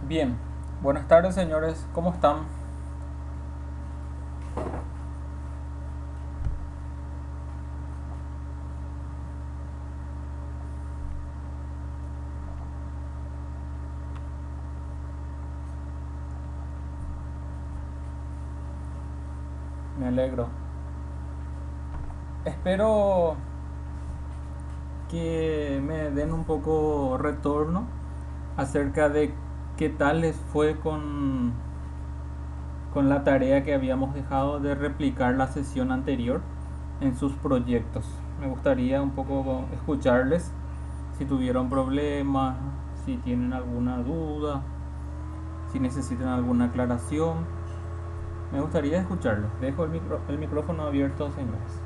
Bien, buenas tardes señores, ¿cómo están? Me alegro. Espero que me den un poco retorno acerca de qué tal les fue con la tarea que habíamos dejado de replicar la sesión anterior en sus proyectos. Me gustaría un poco escucharles si tuvieron problemas, si tienen alguna duda, si necesitan alguna aclaración. Me gustaría escucharlos. Dejo el micrófono abierto, señores.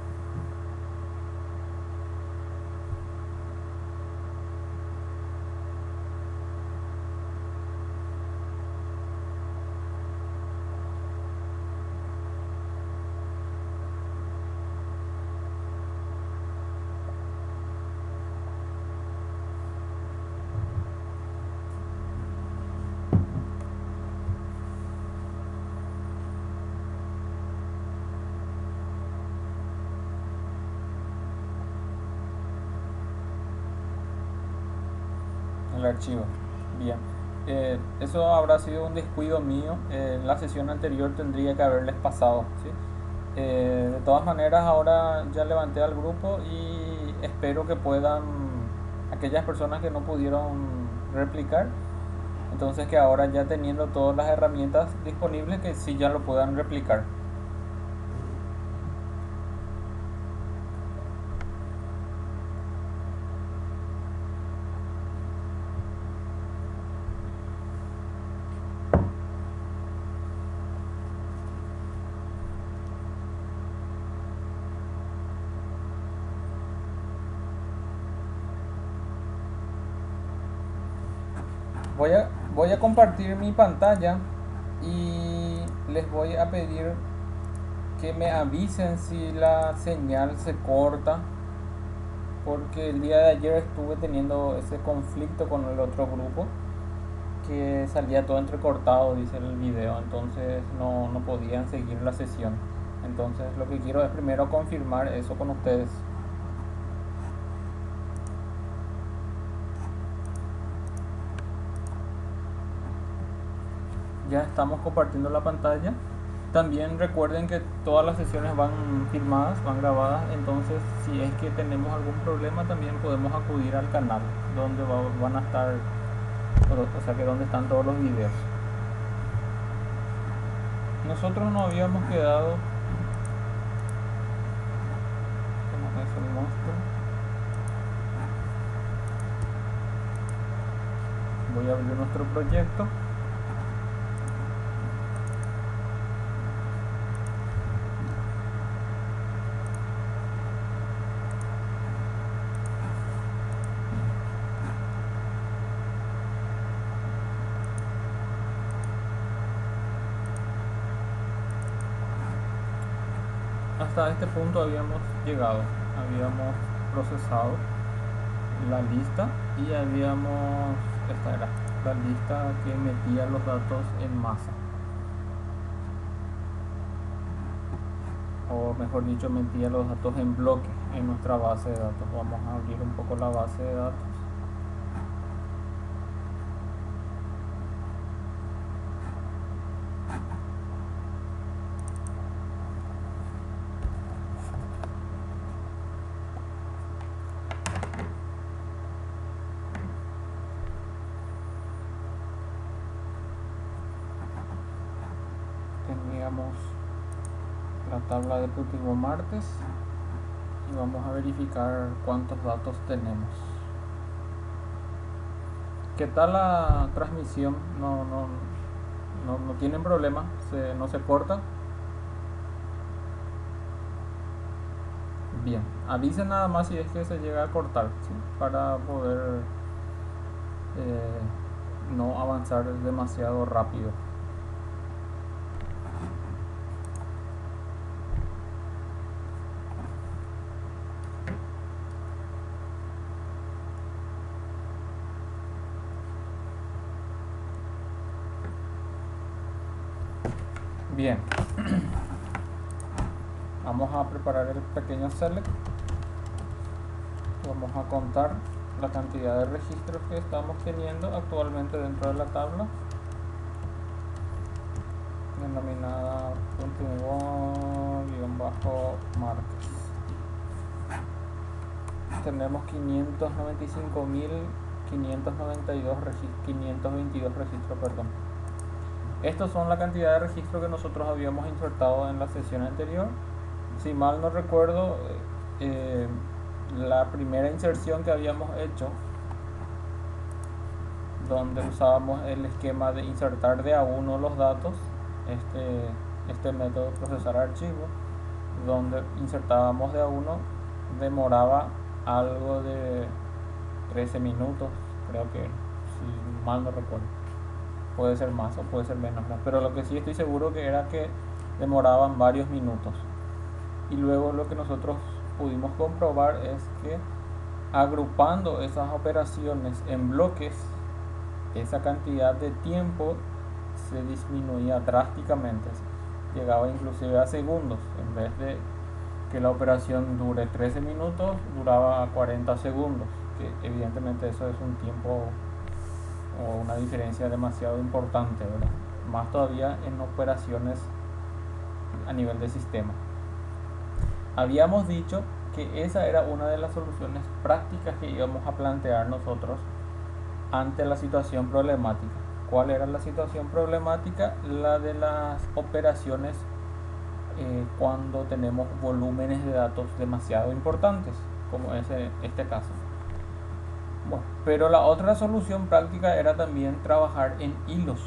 El archivo. Bien. Eso habrá sido un descuido mío. En la sesión anterior tendría que haberles pasado, ¿sí? De todas maneras, ahora ya levanté al grupo y espero que puedan, aquellas personas que no pudieron replicar, entonces que ahora ya teniendo todas las herramientas disponibles, que sí ya lo puedan replicar. Voy a compartir mi pantalla y les voy a pedir que me avisen si la señal se corta, porque el día de ayer estuve teniendo ese conflicto con el otro grupo que salía todo entrecortado, dice el video, entonces no podían seguir la sesión. Entonces lo que quiero es primero confirmar eso con ustedes. Ya estamos compartiendo la pantalla. También recuerden que todas las sesiones van filmadas, van grabadas, entonces si es que tenemos algún problema también podemos acudir al canal donde van a estar, o sea que donde están todos los videos. Nosotros nos habíamos quedado, como eso el monstruo, voy a abrir nuestro proyecto. Hasta este punto habíamos llegado, habíamos procesado la lista y esta era la lista que metía los datos en masa, o mejor dicho, metía los datos en bloque en nuestra base de datos. Vamos a abrir un poco la base de datos. Teníamos la tabla del último martes y vamos a verificar cuántos datos tenemos. ¿Qué tal la transmisión? No tienen problema, no se corta. Bien, avisen nada más si es que se llega a cortar, ¿sí? Para poder eh, no avanzar demasiado rápido. Bien, vamos a preparar el pequeño select. Vamos a contar la cantidad de registros que estamos teniendo actualmente dentro de la tabla denominada .invo-marques. Tenemos 522 registros, perdón. Estos son la cantidad de registros que nosotros habíamos insertado en la sesión anterior. Si mal no recuerdo, la primera inserción que habíamos hecho, donde usábamos el esquema de insertar de a uno los datos, este método procesar archivos, donde insertábamos de a uno, demoraba algo de 13 minutos, creo que, si mal no recuerdo. Puede ser más o puede ser menos, ¿no? Pero lo que sí estoy seguro que era que demoraban varios minutos. Y luego lo que nosotros pudimos comprobar es que agrupando esas operaciones en bloques, esa cantidad de tiempo se disminuía drásticamente. Llegaba inclusive a segundos. En vez de que la operación dure 13 minutos, duraba 40 segundos. Que evidentemente eso es un tiempo o una diferencia demasiado importante, ¿verdad? Más todavía en operaciones a nivel de sistema. Habíamos dicho que esa era una de las soluciones prácticas que íbamos a plantear nosotros ante la situación problemática. ¿Cuál era la situación problemática? La de las operaciones cuando tenemos volúmenes de datos demasiado importantes, como es este caso. Bueno, pero la otra solución práctica era también trabajar en hilos,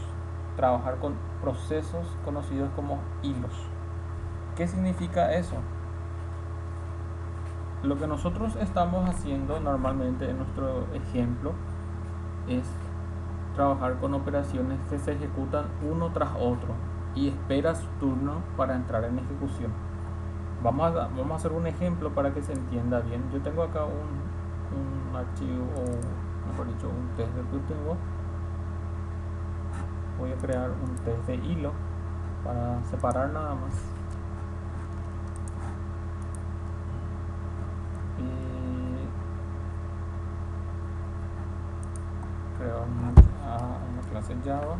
trabajar con procesos conocidos como hilos. ¿Qué significa eso? Lo que nosotros estamos haciendo normalmente en nuestro ejemplo es trabajar con operaciones que se ejecutan uno tras otro y espera su turno para entrar en ejecución. Vamos a hacer un ejemplo para que se entienda bien. Yo tengo acá un archivo, o mejor dicho, un test de Python. Voy a crear un test de hilo para separar nada más. Y creo una clase Java.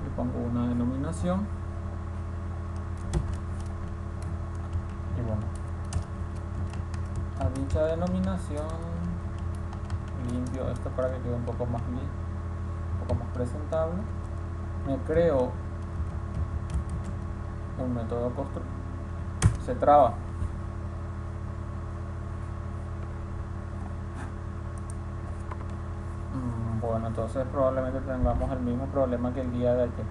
Le pongo una denominación. Y bueno, a dicha denominación limpio esto para que quede un poco más presentable. Me creo un método se traba. Bueno, entonces probablemente tengamos el mismo problema que el día de ayer.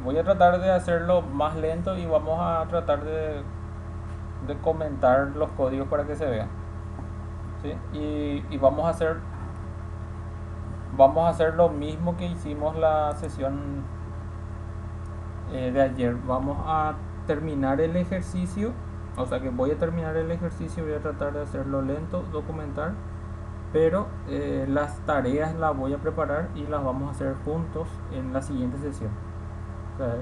Voy a tratar de hacerlo más lento y vamos a tratar de comentar los códigos para que se vean, ¿sí? Y vamos a hacer lo mismo que hicimos la sesión de ayer. Vamos a terminar el ejercicio, o sea que voy a terminar el ejercicio, voy a tratar de hacerlo lento, documentar, pero las tareas las voy a preparar y las vamos a hacer juntos en la siguiente sesión. O sea,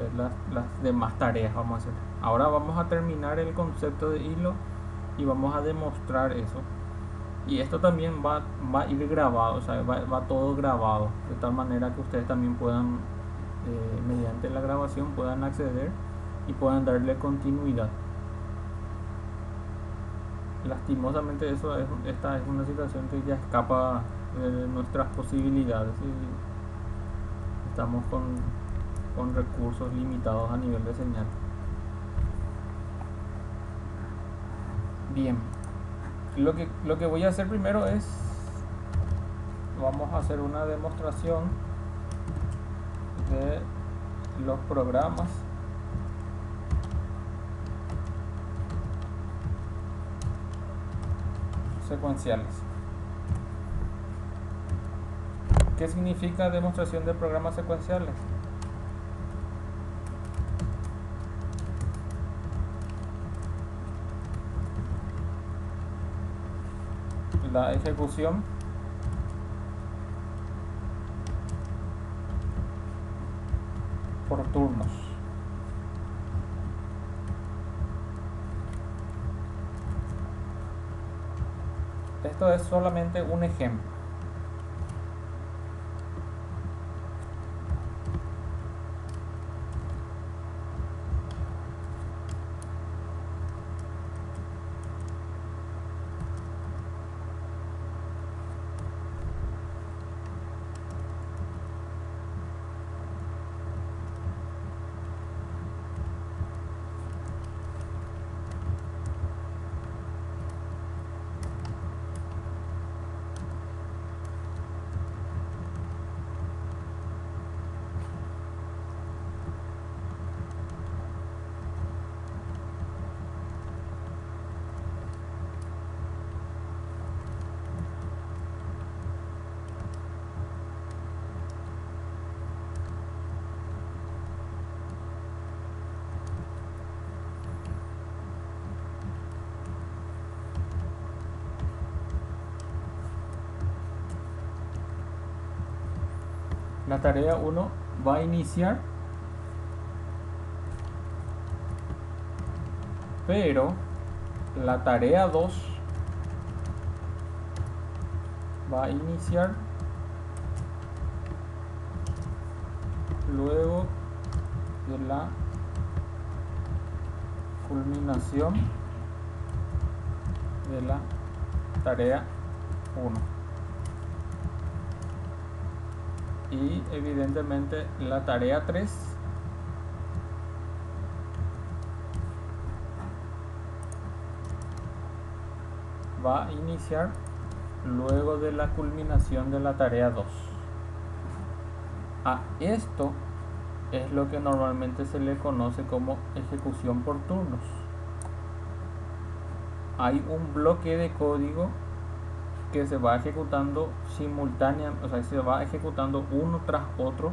las demás tareas vamos a hacer. Ahora vamos a terminar el concepto de hilo y vamos a demostrar eso. Y esto también va a ir grabado, o sea, va todo grabado, de tal manera que ustedes también puedan, mediante la grabación, puedan acceder y puedan darle continuidad. Lastimosamente esta es una situación que ya escapa de nuestras posibilidades y estamos con recursos limitados a nivel de señal. Bien, lo que voy a hacer primero es, vamos a hacer una demostración de los programas secuenciales. ¿Qué significa demostración de programas secuenciales? la ejecución por turnos. Esto es solamente un ejemplo. La tarea 1 va a iniciar, pero la tarea 2 va a iniciar luego de la culminación de la tarea 1. Y evidentemente la tarea 3 va a iniciar luego de la culminación de la tarea 2. A esto es lo que normalmente se le conoce como ejecución por turnos. Hay un bloque de código que se va ejecutando simultáneamente, o sea, se va ejecutando uno tras otro,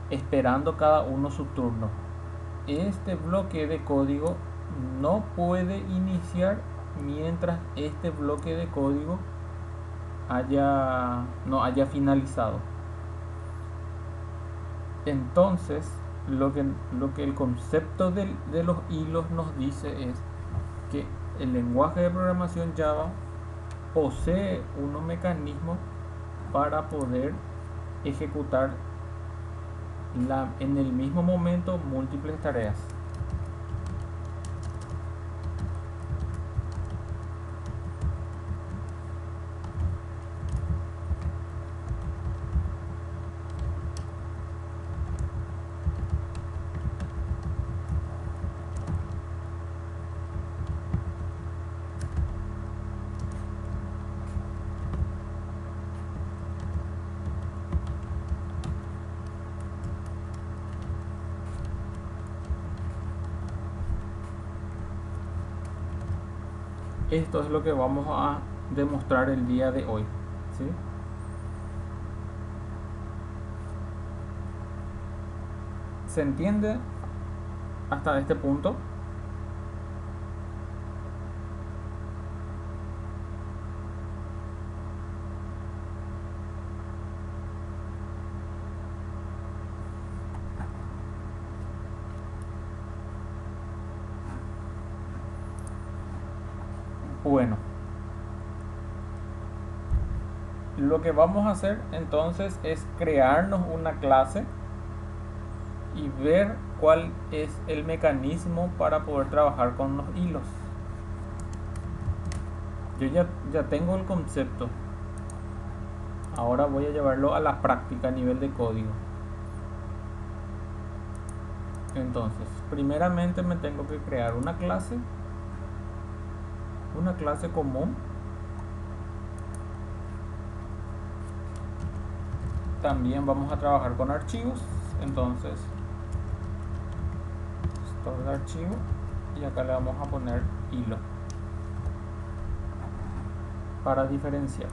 esperando cada uno su turno. Este bloque de código no puede iniciar mientras este bloque de código no haya finalizado. Entonces, lo que el concepto de los hilos nos dice es que el lenguaje de programación Java posee unos mecanismos para poder ejecutar en el mismo momento múltiples tareas. Esto es lo que vamos a demostrar el día de hoy, ¿sí? ¿Se entiende hasta este punto? Bueno, lo que vamos a hacer entonces es crearnos una clase y ver cuál es el mecanismo para poder trabajar con los hilos. Yo ya tengo el concepto. Ahora voy a llevarlo a la práctica a nivel de código. Entonces, primeramente me tengo que crear una clase común. También vamos a trabajar con archivos. Entonces, store de archivo, y acá le vamos a poner hilo para diferenciar.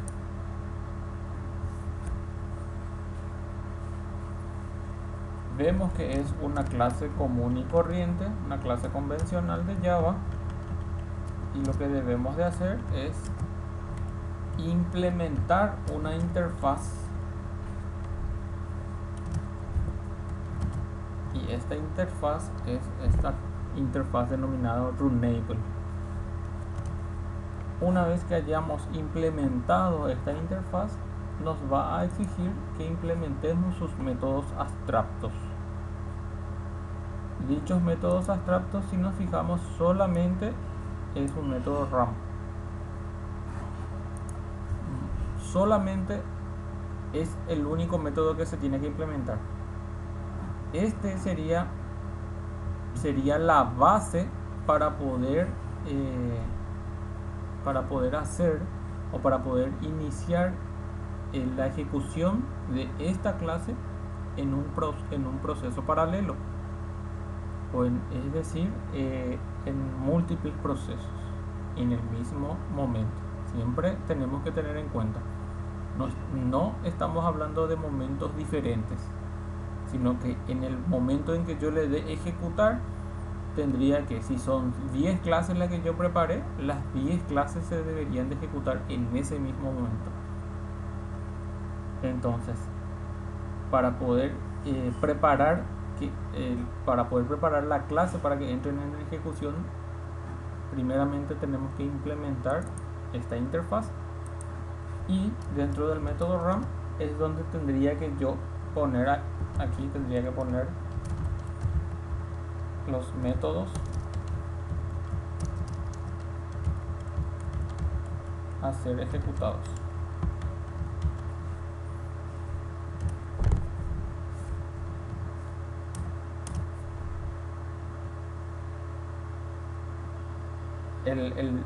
Vemos que es una clase común y corriente, una clase convencional de Java, y lo que debemos de hacer es implementar una interfaz, y esta interfaz es esta interfaz denominada Runnable. Una vez que hayamos implementado esta interfaz, nos va a exigir que implementemos sus métodos abstractos. Dichos métodos abstractos, si nos fijamos, solamente es un método RAM. Solamente es el único método que se tiene que implementar. Este sería la base para poder hacer o para poder iniciar la ejecución de esta clase en un proceso paralelo, es decir, en múltiples procesos en el mismo momento. Siempre tenemos que tener en cuenta, no estamos hablando de momentos diferentes, sino que en el momento en que yo le dé ejecutar, tendría que, si son 10 clases las que yo preparé, las 10 clases se deberían de ejecutar en ese mismo momento. Entonces, para poder preparar la clase para que entren en ejecución, primeramente tenemos que implementar esta interfaz, y dentro del método RAM es donde tendría que yo poner, aquí tendría que poner los métodos a ser ejecutados.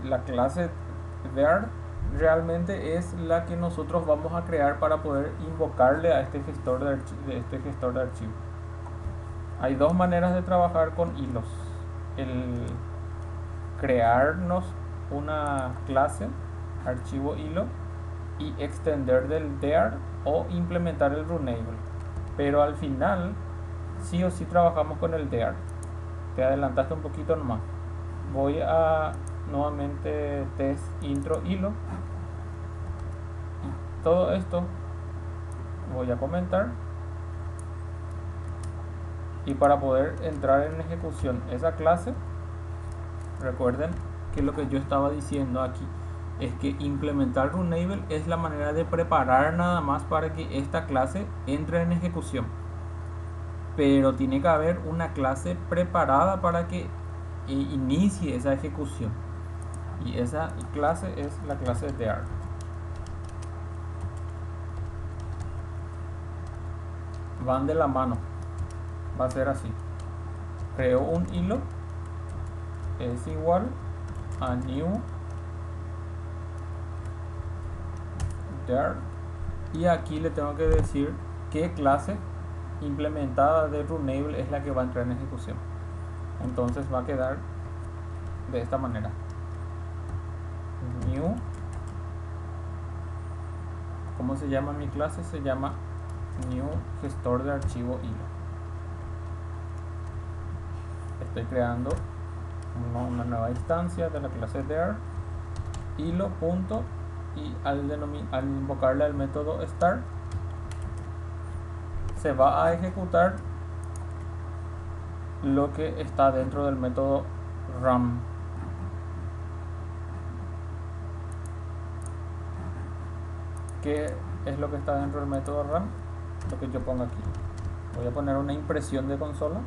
La clase there realmente es la que nosotros vamos a crear para poder invocarle a este gestor de archivos. Hay dos maneras de trabajar con hilos: el crearnos una clase archivo hilo y extender del there, o implementar el runnable, pero al final sí o sí trabajamos con el there. Te adelantaste un poquito nomás. Voy a nuevamente test intro hilo, y todo esto voy a comentar, y para poder entrar en ejecución esa clase, recuerden que lo que yo estaba diciendo aquí es que implementar Runnable es la manera de preparar nada más para que esta clase entre en ejecución, pero tiene que haber una clase preparada para que inicie esa ejecución, y esa clase es la clase there. Van de la mano, va a ser así: creo un hilo, es igual a new there, y aquí le tengo que decir qué clase implementada de Runnable es la que va a entrar en ejecución. Entonces va a quedar de esta manera: new, ¿cómo se llama mi clase? Se llama new gestor de archivo hilo. Estoy creando una nueva instancia de la clase there, hilo punto, y al invocarle al método start, se va a ejecutar lo que está dentro del método RAM. ¿Qué es lo que está dentro del método RAM? Lo que yo pongo aquí. Voy a poner una impresión de consola.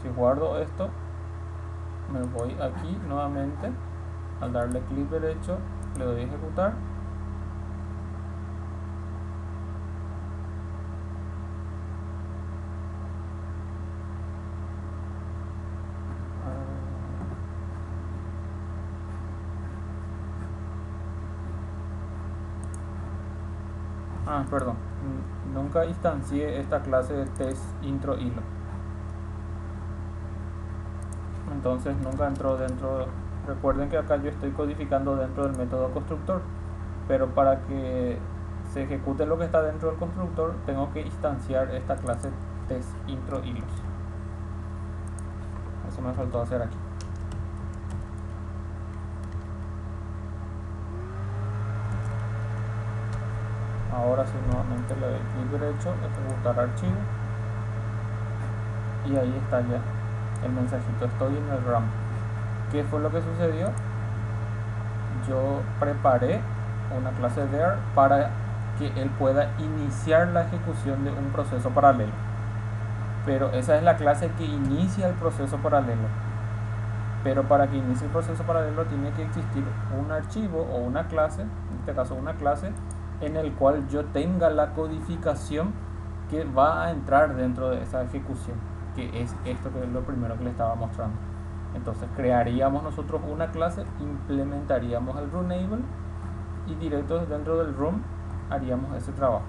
Si guardo esto, me voy aquí nuevamente, al darle clic derecho le doy a ejecutar, perdón, nunca instancié esta clase de test intro hilo, entonces nunca entró dentro. Recuerden que acá yo estoy codificando dentro del método constructor, pero para que se ejecute lo que está dentro del constructor tengo que instanciar esta clase test intro hilos. Eso me faltó hacer aquí. Ahora sí, nuevamente le doy clic derecho, ejecutar archivo, y ahí está ya el mensajito, estoy en el RAM. ¿Qué fue lo que sucedió? Yo preparé una clase there para que él pueda iniciar la ejecución de un proceso paralelo, pero esa es la clase que inicia el proceso paralelo. Pero para que inicie el proceso paralelo tiene que existir un archivo o una clase, en este caso una clase, en el cual yo tenga la codificación que va a entrar dentro de esa ejecución, que es esto, que es lo primero que le estaba mostrando. Entonces crearíamos nosotros una clase, implementaríamos el Runable y directo dentro del run haríamos ese trabajo.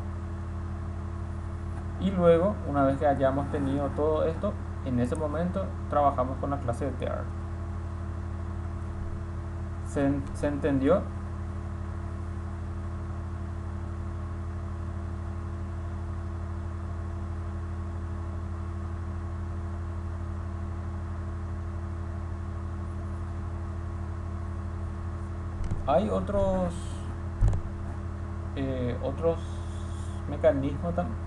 Y luego, una vez que hayamos tenido todo esto, en ese momento trabajamos con la clase de there. ¿Se entendió? Hay otros mecanismos también.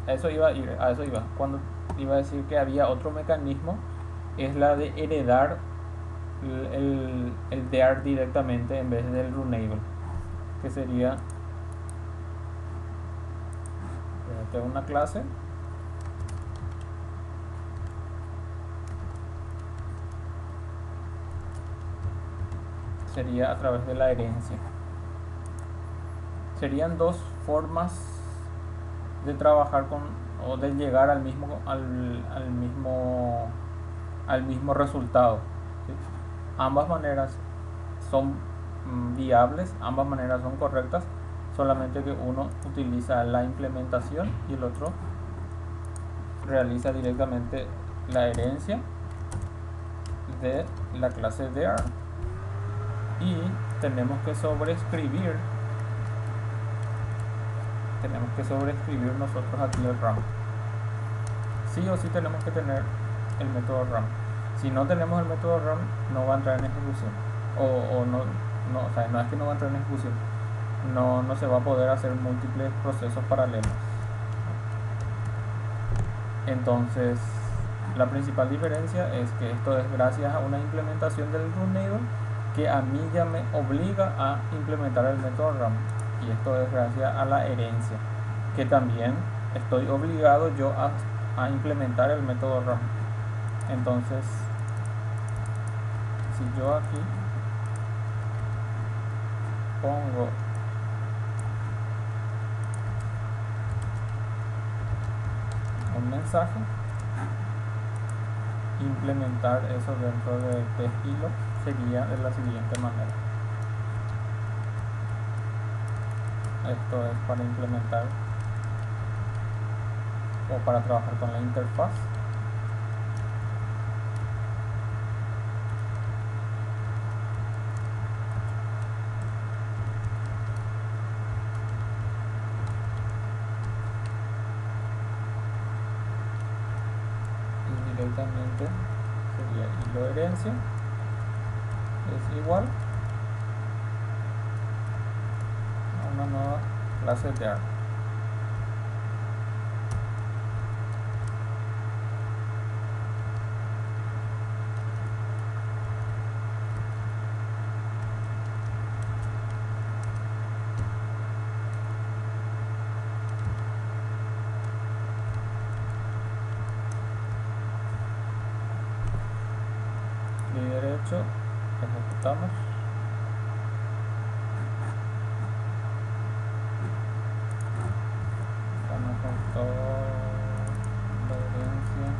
A eso iba. Cuando iba a decir que había otro mecanismo, es la de heredar el there directamente en vez del runable, que sería una clase sería a través de la herencia. Serían dos formas de trabajar con, o de llegar al mismo resultado, ¿sí? Ambas maneras son viables, ambas maneras son correctas, solamente que uno utiliza la implementación y el otro realiza directamente la herencia de la clase there, y tenemos que sobreescribir nosotros aquí el RAM. Sí o sí tenemos que tener el método RAM. Si no tenemos el método RAM, no va a entrar en ejecución. O no es que no va a entrar en ejecución, no se va a poder hacer múltiples procesos paralelos. Entonces, la principal diferencia es que esto es gracias a una implementación del Runable que a mí ya me obliga a implementar el método RAM, y esto es gracias a la herencia, que también estoy obligado yo a implementar el método RAM. Entonces, si yo aquí pongo un mensaje, implementar eso dentro de test hilo sería de la siguiente manera. Esto es para implementar o para trabajar con la interfaz. Y directamente sería hilo herencia es igual a una nueva clase de ARM. Clic derecho, ejecutamos. Vamos con toda la herencia.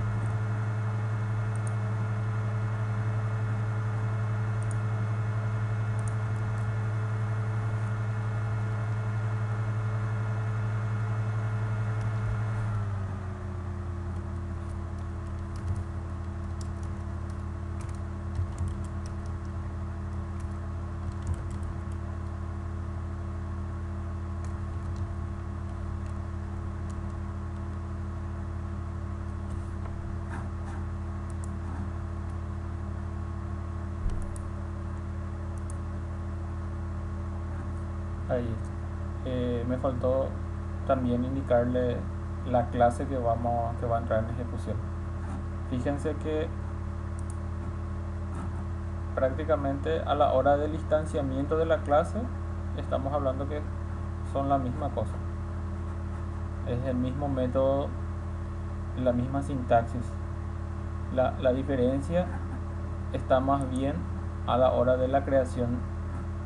ahí. Me faltó también indicarle la clase que va a entrar en ejecución. Fíjense que prácticamente a la hora del instanciamiento de la clase estamos hablando que son la misma cosa. Es el mismo método, la misma sintaxis. La diferencia está más bien a la hora de la creación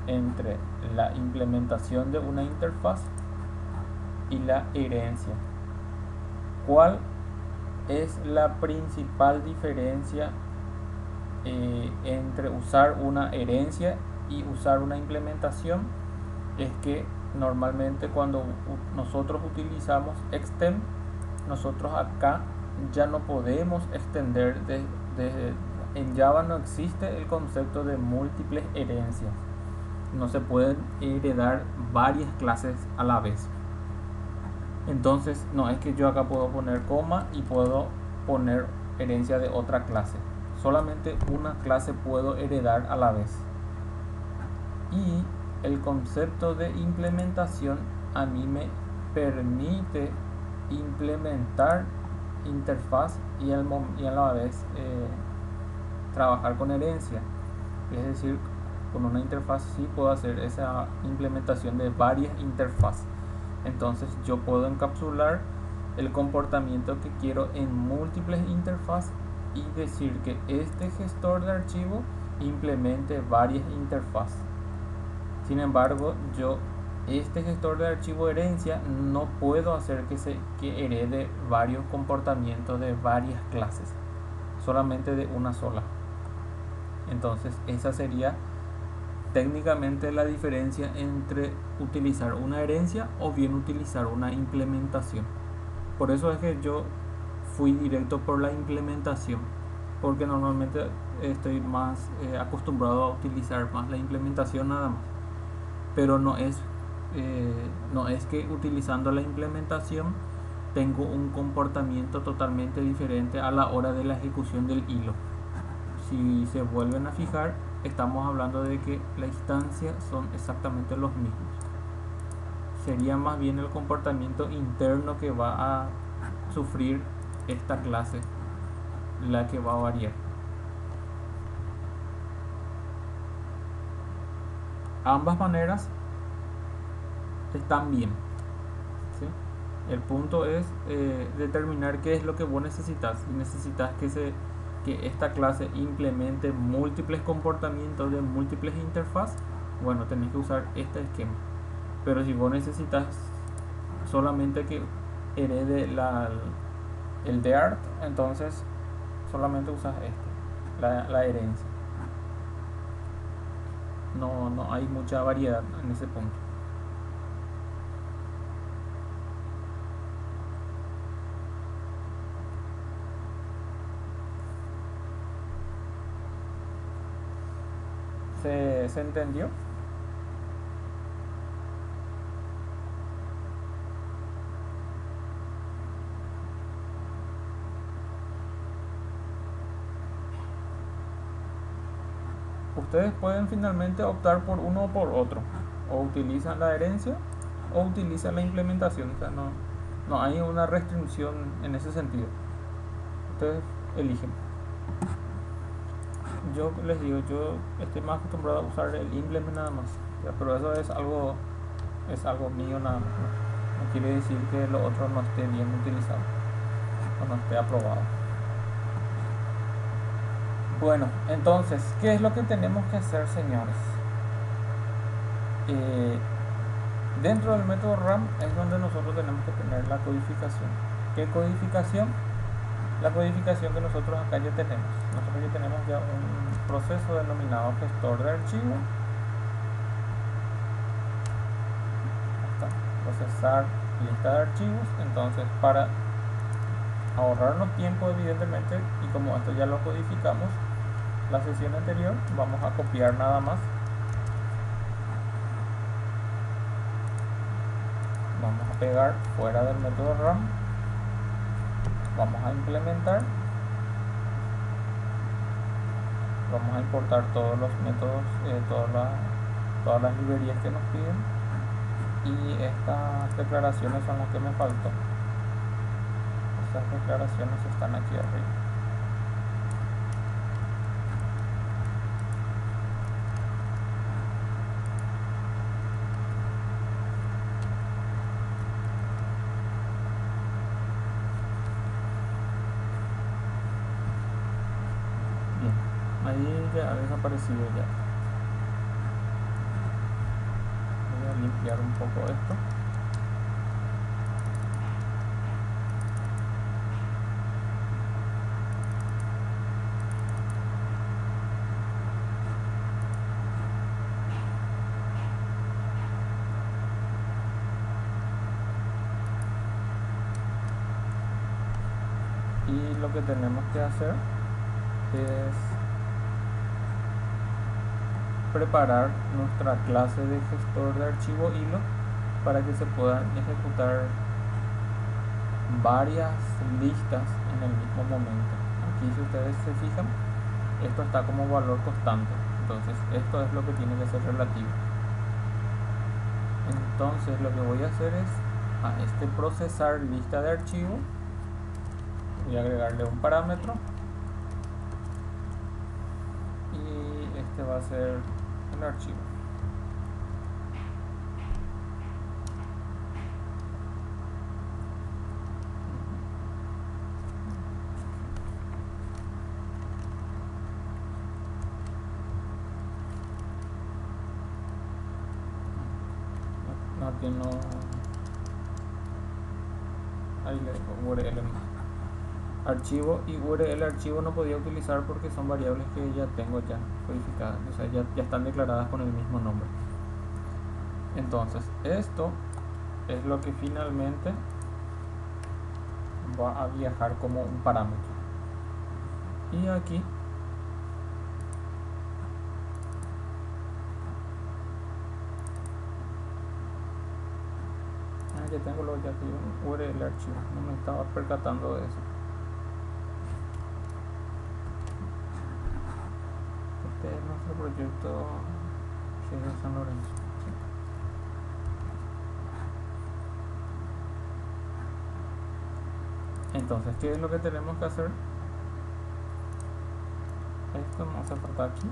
entre la implementación de una interfaz y la herencia. ¿Cuál es la principal diferencia entre usar una herencia y usar una implementación? Es que normalmente cuando nosotros utilizamos extend, nosotros acá ya no podemos extender en Java no existe el concepto de múltiples herencias. No se pueden heredar varias clases a la vez. Entonces no es que yo acá puedo poner coma y puedo poner herencia de otra clase. Solamente una clase puedo heredar a la vez. Y el concepto de implementación a mí me permite implementar interfaz y a la vez trabajar con herencia. Es decir, con una interfaz sí puedo hacer esa implementación de varias interfaces. Entonces yo puedo encapsular el comportamiento que quiero en múltiples interfaces y decir que este gestor de archivo implemente varias interfaces. Sin embargo, este gestor de archivo herencia no puedo hacer que herede varios comportamientos de varias clases, solamente de una sola. Entonces esa sería técnicamente la diferencia entre utilizar una herencia o bien utilizar una implementación. Por eso es que yo fui directo por la implementación, porque normalmente estoy más acostumbrado a utilizar más la implementación nada más. Pero no es que utilizando la implementación tengo un comportamiento totalmente diferente a la hora de la ejecución del hilo. Si se vuelven a fijar, estamos hablando de que la instancia son exactamente los mismos. Sería más bien el comportamiento interno que va a sufrir esta clase la que va a variar. Ambas maneras están bien, ¿sí? El punto es determinar qué es lo que vos necesitas. Si necesitas que esta clase implemente múltiples comportamientos de múltiples interfaces, bueno, tenés que usar este esquema. Pero si vos necesitas solamente que herede el DART, entonces solamente usas la herencia. No hay mucha variedad en ese punto. ¿Se entendió? Ustedes pueden finalmente optar por uno o por otro. O utilizan la herencia o utilizan la implementación. O sea, no hay una restricción en ese sentido. Ustedes eligen. Yo les digo, yo estoy más acostumbrado a usar el implement nada más. Pero eso es algo mío nada más. No quiere decir que lo otro no esté bien utilizado o no esté aprobado. Bueno, entonces, ¿qué es lo que tenemos que hacer, señores? Dentro del método RAM es donde nosotros tenemos que tener la codificación. ¿Qué codificación? La codificación que nosotros acá ya tenemos. Nosotros ya tenemos ya un proceso denominado gestor de archivo. Hasta procesar lista de archivos. Entonces, para ahorrarnos tiempo, evidentemente, y como esto ya lo codificamos la sesión anterior, vamos a copiar nada más. Vamos a pegar fuera del método RAM. Vamos a implementar. Vamos a importar todos los métodos, todas las librerías que nos piden. y estas declaraciones son las que me faltó. Estas declaraciones están aquí arriba. Bien, ahí ya ha desaparecido ya. Voy a limpiar un poco esto. Y lo que tenemos que hacer es preparar nuestra clase de gestor de archivo hilo para que se puedan ejecutar varias listas en el mismo momento. Aquí, si ustedes se fijan, esto está como valor constante, entonces esto es lo que tiene que ser relativo. Entonces lo que voy a hacer es a este procesar lista de archivo voy a agregarle un parámetro y este va a ser el archivo. No, ahí le dejo URL archivo, y URL archivo no podía utilizar porque son variables que ya tengo ya codificadas, o sea, ya están declaradas con el mismo nombre. Entonces esto es lo que finalmente va a viajar como un parámetro, y aquí ya tengo lo ya que un URL archivo, no me estaba percatando de eso. Este es nuestro proyecto de San Lorenzo. Entonces, ¿qué es lo que tenemos que hacer? Esto no hace falta aquí.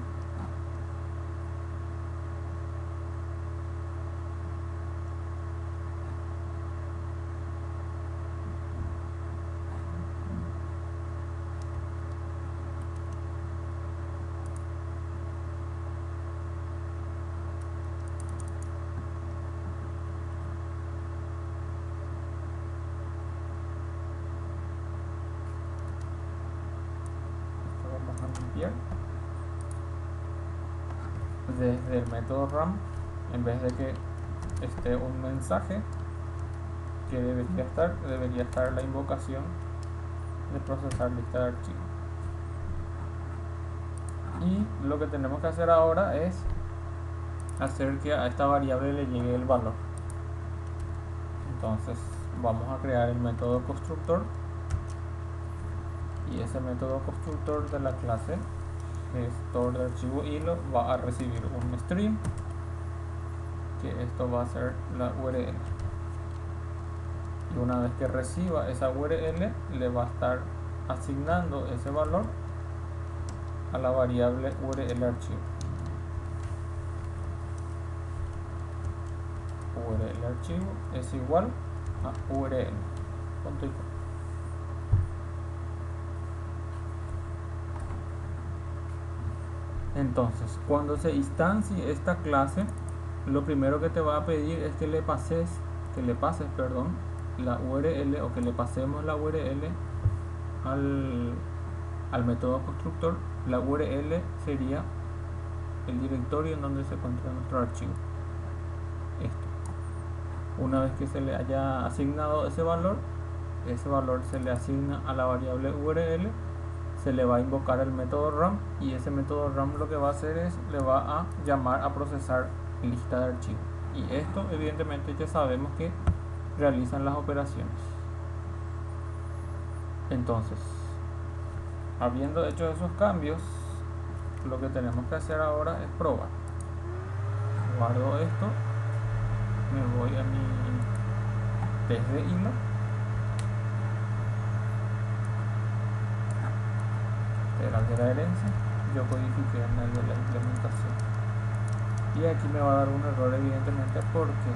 Desde el método RAM, en vez de que esté un mensaje que debería estar la invocación de procesar lista de archivos. Y lo que tenemos que hacer ahora es hacer que a esta variable le llegue el valor. Entonces vamos a crear el método constructor, y ese método constructor de la clase gestor de archivo hilo va a recibir un string, que esto va a ser la URL, y una vez que reciba esa URL le va a estar asignando ese valor a la variable URL archivo. URL archivo es igual a URL. Punto y coma. Entonces, cuando se instancie esta clase, lo primero que te va a pedir es que le pases la URL, o que le pasemos la URL al método constructor. La URL sería el directorio en donde se encuentra nuestro archivo. Una vez que se le haya asignado ese valor se le asigna a la variable URL, se le va a invocar el método RAM, y ese método RAM lo que va a hacer es le va a llamar a procesar lista de archivos, y esto evidentemente ya sabemos que realizan las operaciones. Entonces, habiendo hecho esos cambios, lo que tenemos que hacer ahora es probar. Guardo esto, me voy a mi test de hilo. Integral de la herencia. Yo codifiqué en el de la implementación. Y aquí me va a dar un error evidentemente porque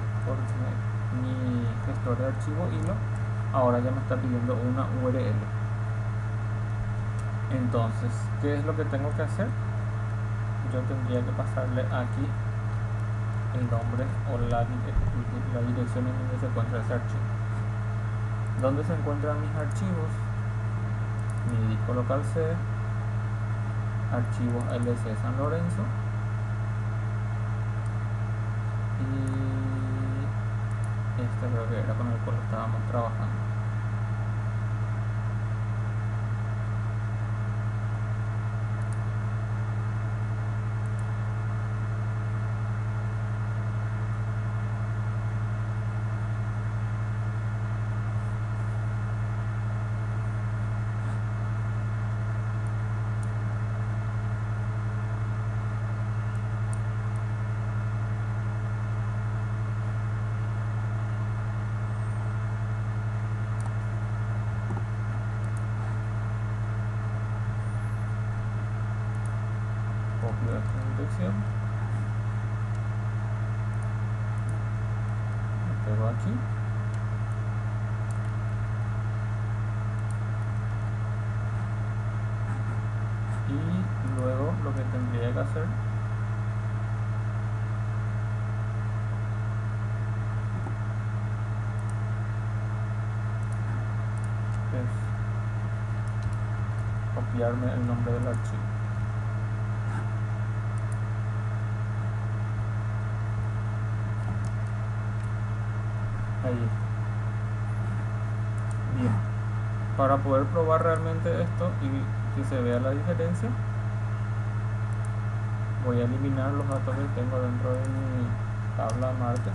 mi gestor de archivo hilo ahora ya me está pidiendo una URL. Entonces, ¿qué es lo que tengo que hacer? Yo tendría que pasarle aquí el nombre o la dirección en donde se encuentra ese archivo. ¿Dónde se encuentran mis archivos? Mi disco local C, archivos LC San Lorenzo y este creo que era con el cual estábamos trabajando. Copio esta dirección, lo pego aquí y luego lo que tendría que hacer es copiarme el nombre del archivo. Ahí está. Bien, para poder probar realmente esto y que se vea la diferencia, voy a eliminar los datos que tengo dentro de mi tabla martes.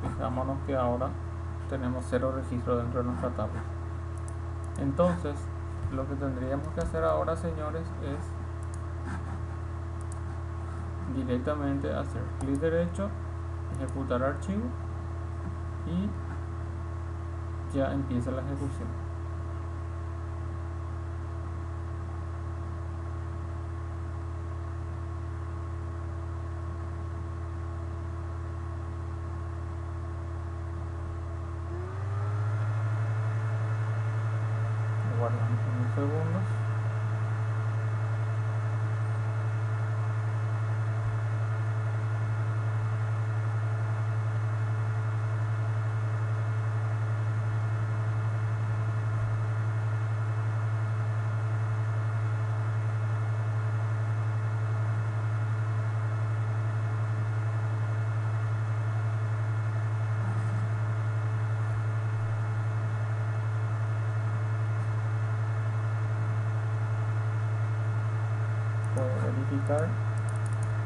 Fijámonos que ahora tenemos 0 registros dentro de nuestra tabla. Entonces, lo que tendríamos que hacer ahora, señores, es directamente hacer clic derecho, ejecutar archivo y ya empieza la ejecución. Guardamos unos segundos. Puedo verificar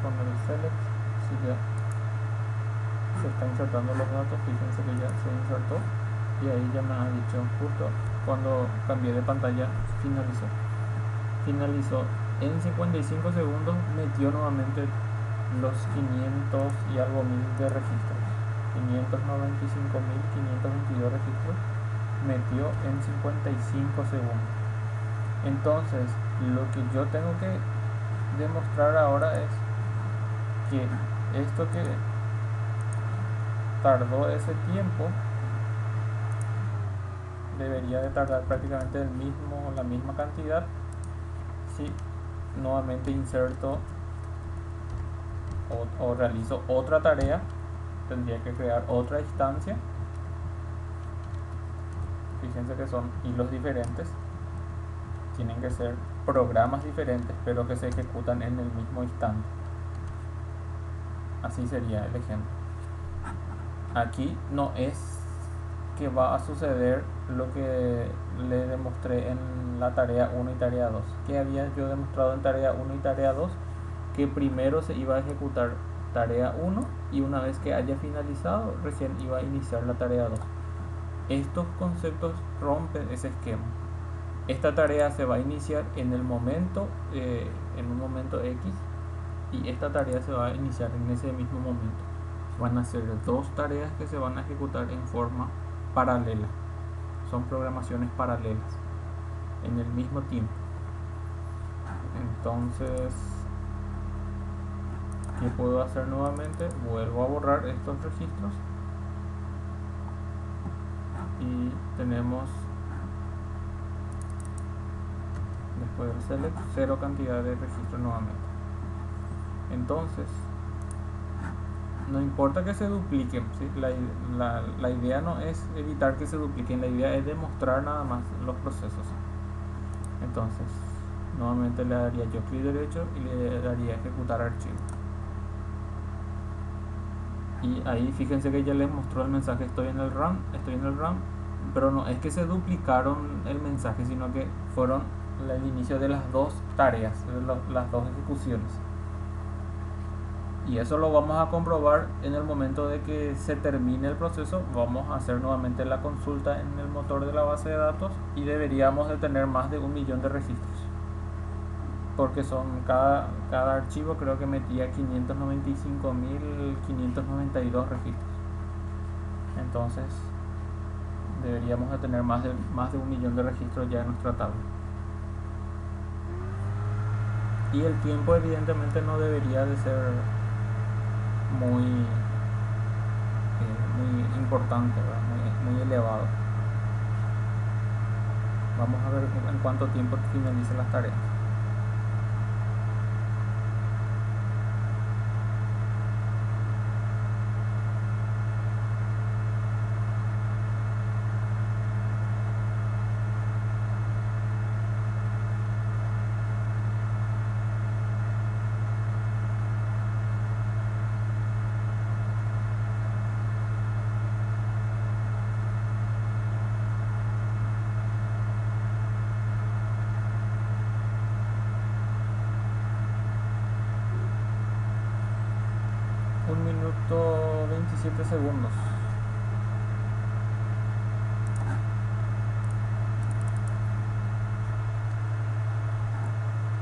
con el select si ya se están insertando los datos. Fíjense que ya se insertó y ahí ya me ha dicho justo cuando cambié de pantalla finalizó en 55 segundos. Metió nuevamente los 500 y algo mil de registros, 595.522 registros metió en 55 segundos. Entonces lo que yo tengo que demostrar ahora es que esto que tardó ese tiempo debería de tardar prácticamente la misma cantidad si nuevamente inserto o realizo otra tarea. Tendría que crear otra instancia. Fíjense que son hilos diferentes, tienen que ser programas diferentes pero que se ejecutan en el mismo instante. Así sería el ejemplo. Aquí no es que va a suceder lo que le demostré en la tarea 1 y tarea 2, que había yo demostrado en tarea 1 y tarea 2 que primero se iba a ejecutar tarea 1 y una vez que haya finalizado recién iba a iniciar la tarea 2. Estos conceptos rompen ese esquema. Esta tarea se va a iniciar en el momento, en un momento X, y esta tarea se va a iniciar en ese mismo momento. Van a ser dos tareas que se van a ejecutar en forma paralela. Son programaciones paralelas en el mismo tiempo. Entonces, ¿qué puedo hacer nuevamente? Vuelvo a borrar estos registros y tenemos después del select cero cantidad de registros nuevamente. Entonces, no importa que se dupliquen, ¿sí? La idea no es evitar que se dupliquen, la idea es demostrar nada más los procesos. Entonces, nuevamente le daría yo clic derecho y le daría ejecutar archivo. Y ahí fíjense que ya les mostró el mensaje estoy en el RAM, pero no es que se duplicaron el mensaje, sino que fueron el inicio de las dos tareas, las dos ejecuciones. Y eso lo vamos a comprobar en el momento de que se termine el proceso. Vamos a hacer nuevamente la consulta en el motor de la base de datos y deberíamos de tener más de 1 millón de registros, porque son cada archivo creo que metía 595.592 registros. Entonces deberíamos de tener más de 1 millón de registros ya en nuestra tabla. Y el tiempo evidentemente no debería de ser muy importante, muy elevado. Vamos a ver en cuánto tiempo finalizan las tareas. Minuto 27 segundos.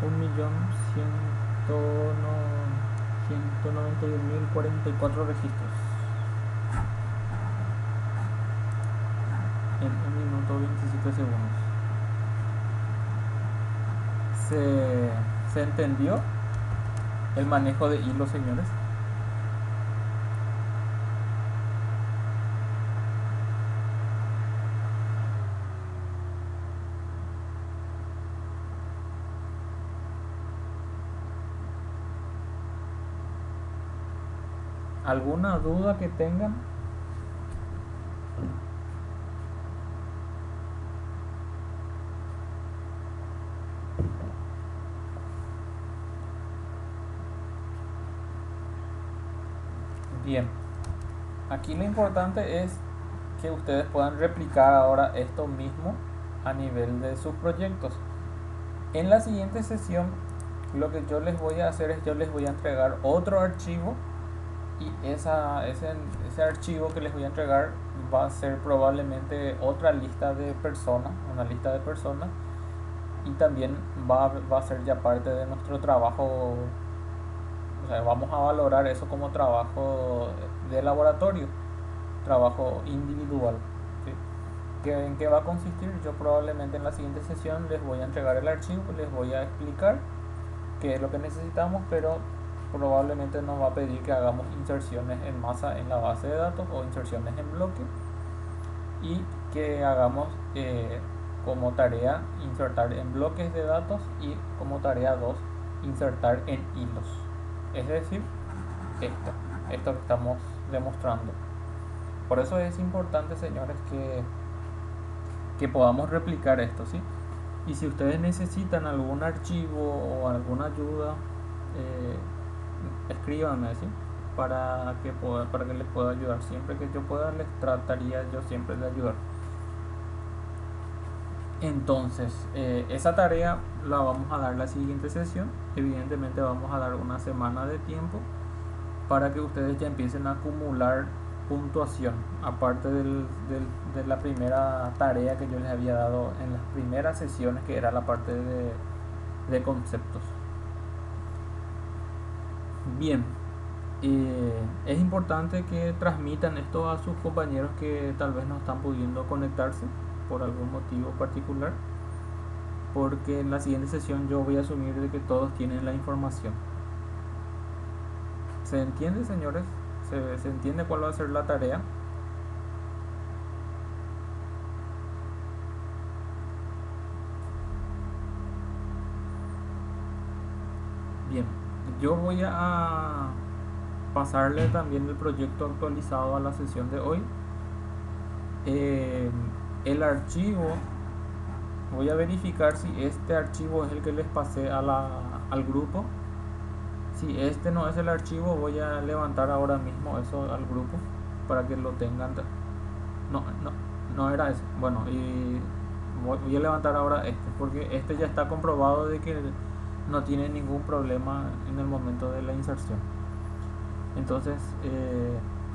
Un millón 191.044 registros en 1 minuto 27 segundos. ¿Se entendió el manejo de hilos, señores? ¿Alguna duda que tengan? Bien, aquí lo importante es que ustedes puedan replicar ahora esto mismo a nivel de sus proyectos. En la siguiente sesión lo que yo les voy a hacer es yo les voy a entregar otro archivo, y ese archivo que les voy a entregar va a ser probablemente otra lista de personas, una lista de personas, y también va a ser ya parte de nuestro trabajo. O sea, vamos a valorar eso como trabajo de laboratorio, trabajo individual, ¿sí? ¿En qué va a consistir? Yo probablemente en la siguiente sesión les voy a entregar el archivo, les voy a explicar qué es lo que necesitamos, pero probablemente nos va a pedir que hagamos inserciones en masa en la base de datos o inserciones en bloque, y que hagamos como tarea insertar en bloques de datos, y como tarea 2 insertar en hilos. Es decir, esto que estamos demostrando. Por eso es importante, señores, que podamos replicar esto, ¿sí? Y si ustedes necesitan algún archivo o alguna ayuda, escríbanme, ¿sí? Para que les pueda ayudar. Siempre que yo pueda, les trataría yo siempre de ayudar. Entonces, esa tarea la vamos a dar la siguiente sesión. Evidentemente vamos a dar una semana de tiempo para que ustedes ya empiecen a acumular puntuación, aparte de la primera tarea que yo les había dado en las primeras sesiones, que era la parte de conceptos. Bien, es importante que transmitan esto a sus compañeros que tal vez no están pudiendo conectarse por algún motivo particular, porque en la siguiente sesión yo voy a asumir de que todos tienen la información. ¿Se entiende, señores? ¿Se entiende cuál va a ser la tarea? Bien, yo voy a pasarle también el proyecto actualizado a la sesión de hoy. El archivo, voy a verificar si este archivo es el que les pasé al grupo. Si este no es el archivo, voy a levantar ahora mismo eso al grupo para que lo tengan. No era ese. Bueno, y voy a levantar ahora este, porque este ya está comprobado de que no tiene ningún problema en el momento de la inserción. Entonces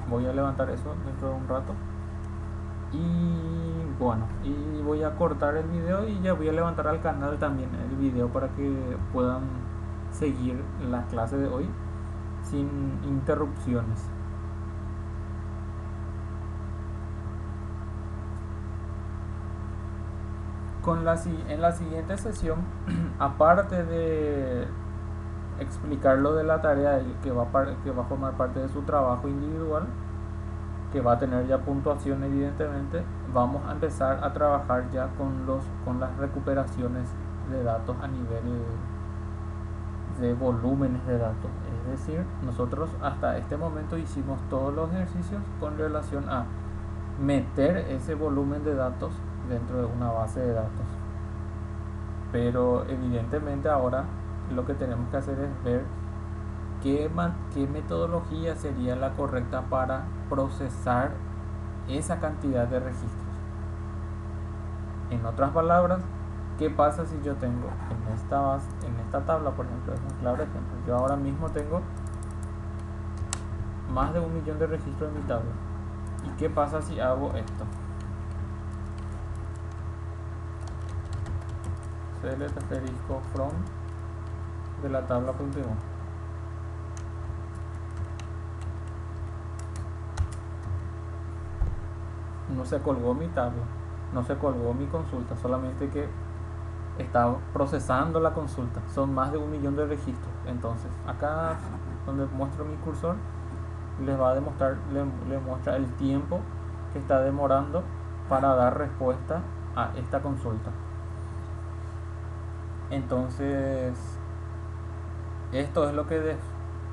voy a levantar eso dentro de un rato. Y bueno, y voy a cortar el video y ya voy a levantar al canal también el video para que puedan seguir la clase de hoy sin interrupciones. En la siguiente sesión, aparte de explicar lo de la tarea que va a formar parte de su trabajo individual, que va a tener ya puntuación evidentemente, vamos a empezar a trabajar ya con las recuperaciones de datos a nivel de volúmenes de datos. Es decir, nosotros hasta este momento hicimos todos los ejercicios con relación a meter ese volumen de datos dentro de una base de datos, pero evidentemente ahora lo que tenemos que hacer es ver qué metodología sería la correcta para procesar esa cantidad de registros. En otras palabras, ¿qué pasa si yo tengo en esta tabla, por ejemplo, es un claro ejemplo? Yo ahora mismo tengo más de 1 millón de registros en mi tabla. ¿Y qué pasa si hago esto? Select asterisco from de la tabla .1. No se colgó mi tabla, no se colgó mi consulta, solamente que está procesando la consulta. Son más de 1 millón de registros. Entonces acá donde muestro mi cursor les va a demostrar, le muestra el tiempo que está demorando para dar respuesta a esta consulta. Entonces esto es lo que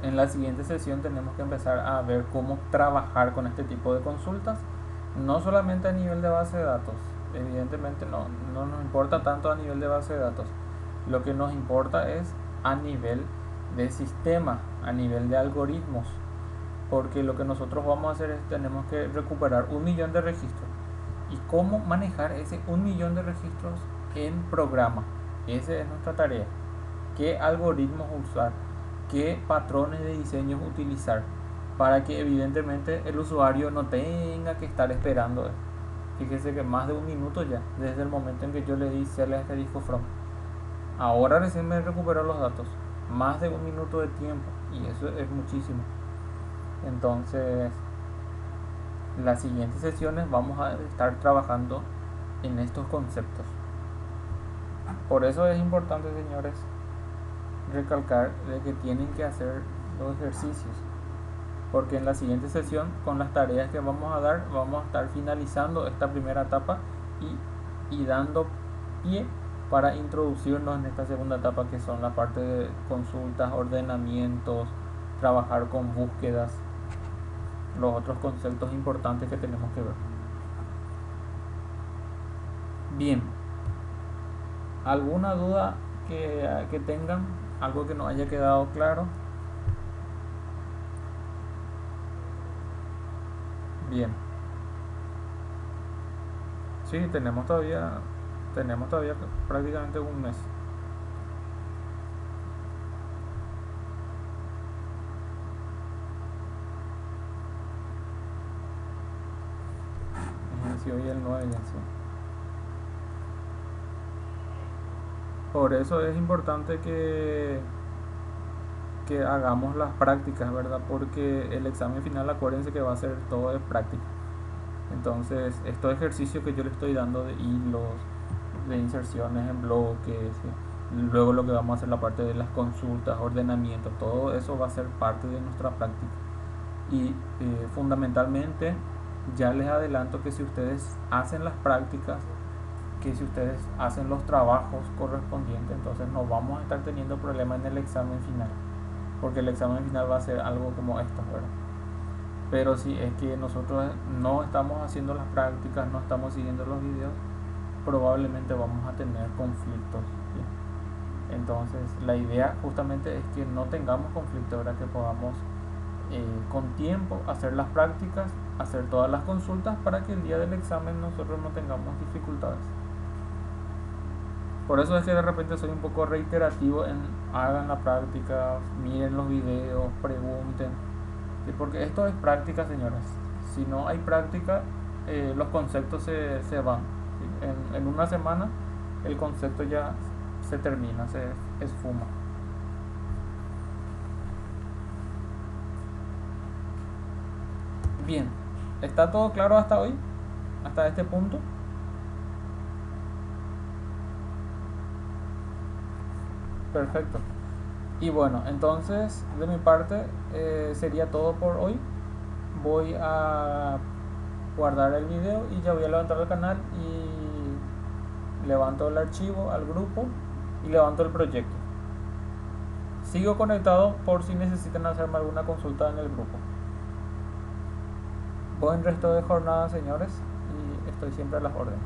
en la siguiente sesión tenemos que empezar a ver cómo trabajar con este tipo de consultas, no solamente a nivel de base de datos. Evidentemente no nos importa tanto a nivel de base de datos, lo que nos importa es a nivel de sistema, a nivel de algoritmos, porque lo que nosotros vamos a hacer es tenemos que recuperar 1 millón de registros y cómo manejar ese 1 millón de registros en programa. Esa es nuestra tarea. ¿Qué algoritmos usar? ¿Qué patrones de diseño utilizar? Para que evidentemente el usuario no tenga que estar esperando. Fíjese que más de 1 minuto ya, desde el momento en que yo le di select asterisco from. Ahora recién me recuperó los datos. Más de 1 minuto de tiempo. Y eso es muchísimo. Entonces, en las siguientes sesiones vamos a estar trabajando en estos conceptos. Por eso es importante, señores, recalcar de que tienen que hacer los ejercicios, porque en la siguiente sesión, con las tareas que vamos a dar, vamos a estar finalizando esta primera etapa y dando pie para introducirnos en esta segunda etapa, que son la parte de consultas, ordenamientos, trabajar con búsquedas, los otros conceptos importantes que tenemos que ver. Bien, ¿alguna duda que tengan? ¿Algo que no haya quedado claro? Bien. Sí, tenemos todavía prácticamente un mes. si hoy es el 9 ya, sí. Por eso es importante que hagamos las prácticas, ¿verdad? Porque el examen final, acuérdense que va a ser todo de práctica. Entonces, estos ejercicios que yo le estoy dando de hilos, de inserciones en bloques, luego lo que vamos a hacer la parte de las consultas, ordenamiento, todo eso va a ser parte de nuestra práctica. Y fundamentalmente, ya les adelanto que si ustedes hacen las prácticas, que si ustedes hacen los trabajos correspondientes, entonces no vamos a estar teniendo problemas en el examen final, porque el examen final va a ser algo como esto, ¿verdad? Pero si es que nosotros no estamos haciendo las prácticas, no estamos siguiendo los videos, probablemente vamos a tener conflictos, ¿sí? Entonces la idea justamente es que no tengamos conflictos, ¿verdad? Que podamos con tiempo hacer las prácticas, hacer todas las consultas para que el día del examen nosotros no tengamos dificultades. Por eso es que de repente soy un poco reiterativo en hagan la práctica, miren los videos, pregunten, ¿sí? Porque esto es práctica, señoras. Si no hay práctica, los conceptos se van, ¿sí? En una semana el concepto ya se termina, se esfuma. Bien, ¿está todo claro hasta hoy? Hasta este punto. Perfecto. Y bueno, entonces de mi parte sería todo por hoy. Voy a guardar el video y ya voy a levantar el canal y levanto el archivo al grupo y levanto el proyecto. Sigo conectado por si necesitan hacerme alguna consulta en el grupo. Buen resto de jornada, señores, y estoy siempre a las órdenes.